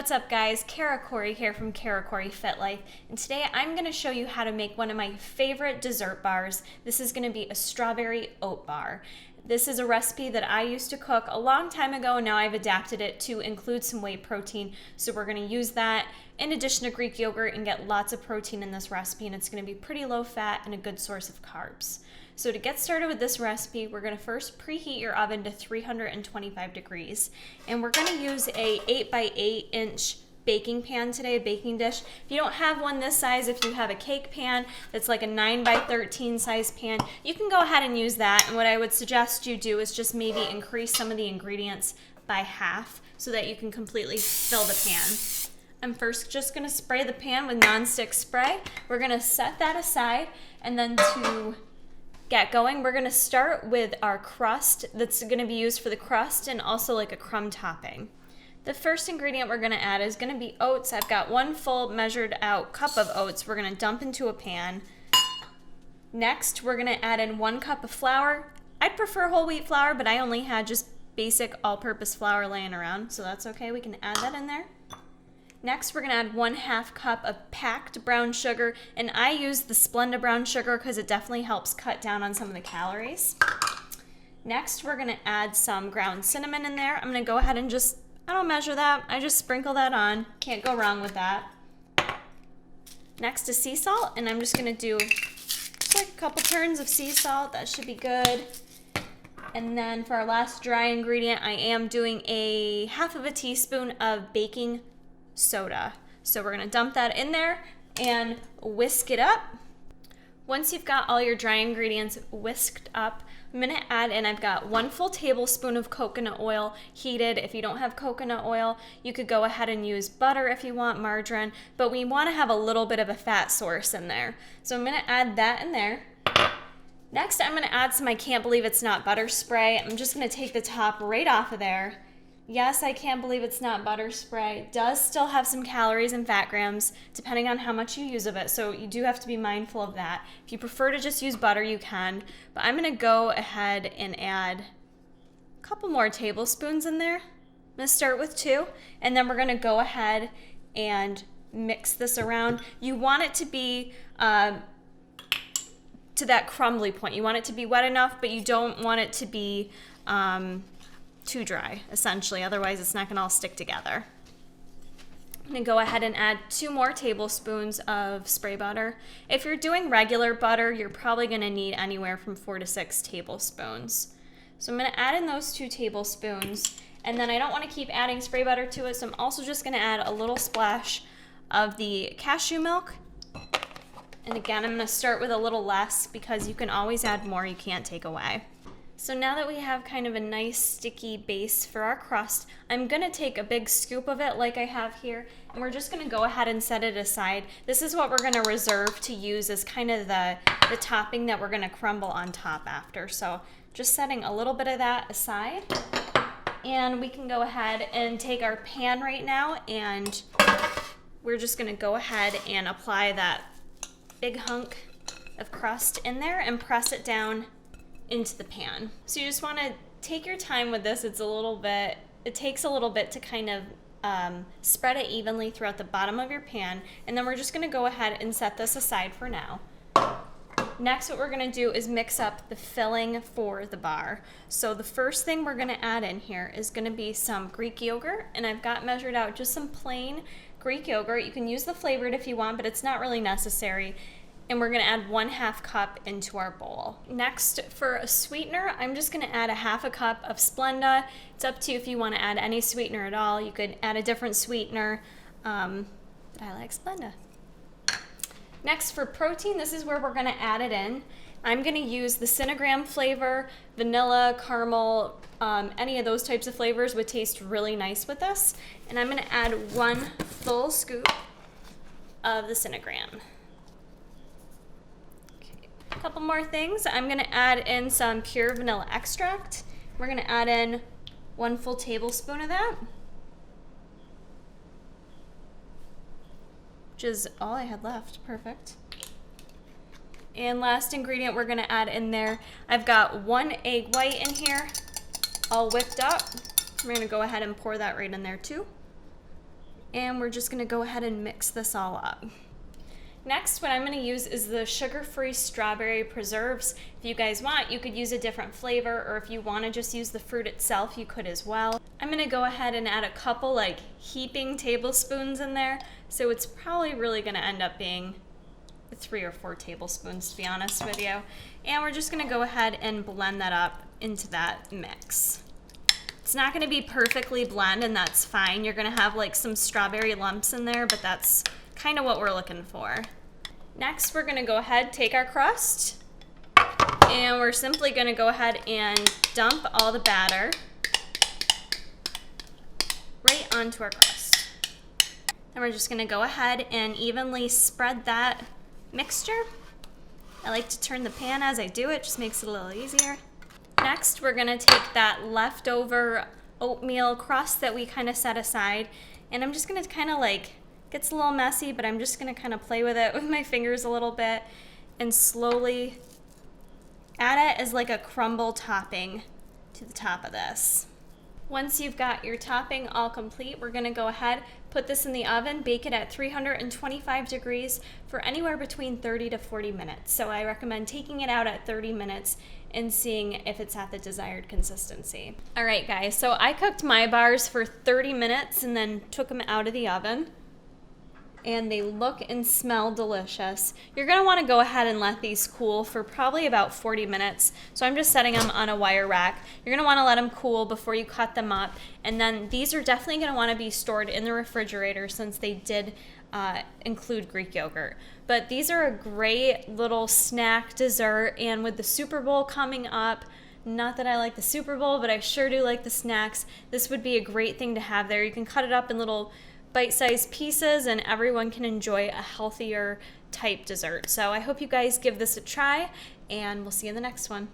What's up guys, Kara Corey here from Kara Corey Fit Life, and today I'm going to show you how to make one of my favorite dessert bars. This is going to be a strawberry oat bar. This is a recipe that I used to cook a long time ago, and now I've adapted it to include some whey protein, so we're going to use that in addition to Greek yogurt and get lots of protein in this recipe, and it's going to be pretty low fat and a good source of carbs. So to get started with this recipe, we're going to first preheat your oven to 325 degrees. And we're going to use a 8x8 inch baking pan today, a baking dish. If you don't have one this size, if you have a cake pan that's like a 9x13 size pan, you can go ahead and use that. And what I would suggest you do is just maybe increase some of the ingredients by half so that you can completely fill the pan. I'm first just going to spray the pan with nonstick spray. We're going to set that aside, and then to get going, we're going to start with our crust that's going to be used for the crust and also like a crumb topping. The first ingredient we're going to add is going to be oats. I've got one full measured out cup of oats we're going to dump into a pan. Next, we're going to add in 1 cup of flour. I'd prefer whole wheat flour, but I only had just basic all-purpose flour laying around, so that's okay. We can add that in there. Next, we're going to add 1/2 cup of packed brown sugar, and I use the Splenda brown sugar because it definitely helps cut down on some of the calories. Next, we're going to add some ground cinnamon in there. I'm going to go ahead and I don't measure that, I just sprinkle that on. Can't go wrong with that. Next is sea salt, and I'm just going to do just like a couple turns of sea salt. That should be good. And then for our last dry ingredient, I am doing a 1/2 teaspoon of baking soda. So we're going to dump that in there and whisk it up. Once you've got all your dry ingredients whisked up, I'm going to add in, I've got 1 full tablespoon of coconut oil heated. If you don't have coconut oil, you could go ahead and use butter if you want, margarine, but we want to have a little bit of a fat source in there. So I'm going to add that in there. Next, I'm going to add some I can't believe it's not butter spray. I'm just going to take the top right off of there. Yes, I can't believe it's not butter spray. It does still have some calories and fat grams depending on how much you use of it, so you do have to be mindful of that. If you prefer to just use butter, you can, but I'm going to go ahead and add a couple more tablespoons in there. I'm going to start with 2, and then we're going to go ahead and mix this around. You want it to be to that crumbly point. You want it to be wet enough, but you don't want it to be too dry, essentially, otherwise it's not going to all stick together. I'm going to go ahead and add 2 more tablespoons of spray butter. If you're doing regular butter, you're probably going to need anywhere from 4 to 6 tablespoons. So I'm going to add in those 2 tablespoons, and then I don't want to keep adding spray butter to it, so I'm also just going to add a little splash of the cashew milk. And again, I'm going to start with a little less because you can always add more, you can't take away. So now that we have kind of a nice sticky base for our crust, I'm going to take a big scoop of it like I have here, and we're just going to go ahead and set it aside. This is what we're going to reserve to use as kind of the topping that we're going to crumble on top after. So just setting a little bit of that aside, and we can go ahead and take our pan right now, and we're just going to go ahead and apply that big hunk of crust in there and press it down into the pan. So you just want to take your time with this. It takes a little bit to kind of spread it evenly throughout the bottom of your pan, and then we're just going to go ahead and set this aside for now. Next, what we're going to do is mix up the filling for the bar. So the first thing we're going to add in here is going to be some Greek yogurt, and I've got measured out just some plain Greek yogurt. You can use the flavored if you want, but it's not really necessary. And we're going to add 1/2 cup into our bowl. Next, for a sweetener, I'm just going to add a 1/2 cup of Splenda. It's up to you if you want to add any sweetener at all. You could add a different sweetener, but I like Splenda. Next, for protein, this is where we're going to add it in. I'm going to use the Cinnagram flavor, vanilla, caramel, any of those types of flavors would taste really nice with this. And I'm going to add 1 full scoop of the Cinnagram. A couple more things. I'm going to add in some pure vanilla extract. We're going to add in 1 full tablespoon of that, which is all I had left. Perfect. And last ingredient we're going to add in there, I've got 1 egg white in here, all whipped up. We're going to go ahead and pour that right in there too. And we're just gonna go ahead and mix this all up. Next, what I'm gonna use is the sugar-free strawberry preserves. If you guys want, you could use a different flavor, or if you wanna just use the fruit itself, you could as well. I'm gonna go ahead and add a couple like heaping tablespoons in there. So it's probably really gonna end up being 3 or 4 tablespoons, to be honest with you. And we're just gonna go ahead and blend that up into that mix. It's not gonna be perfectly blend, and that's fine. You're gonna have like some strawberry lumps in there, but that's kind of what we're looking for. Next, we're gonna go ahead, take our crust, and we're simply gonna go ahead and dump all the batter right onto our crust. Then we're just gonna go ahead and evenly spread that mixture. I like to turn the pan as I do it, just makes it a little easier. Next, we're gonna take that leftover oatmeal crust that we kind of set aside, and I'm just gonna kind of like, gets a little messy, but I'm just gonna kind of play with it with my fingers a little bit and slowly add it as like a crumble topping to the top of this. Once you've got your topping all complete, we're gonna go ahead, put this in the oven, bake it at 325 degrees for anywhere between 30 to 40 minutes. So I recommend taking it out at 30 minutes and seeing if it's at the desired consistency. All right, guys, so I cooked my bars for 30 minutes and then took them out of the oven. And they look and smell delicious. You're gonna wanna go ahead and let these cool for probably about 40 minutes. So I'm just setting them on a wire rack. You're gonna wanna let them cool before you cut them up. And then these are definitely gonna wanna be stored in the refrigerator since they did include Greek yogurt. But these are a great little snack dessert, and with the Super Bowl coming up, not that I like the Super Bowl, but I sure do like the snacks, this would be a great thing to have there. You can cut it up in little bite-sized pieces and everyone can enjoy a healthier type dessert. So I hope you guys give this a try, and we'll see you in the next one.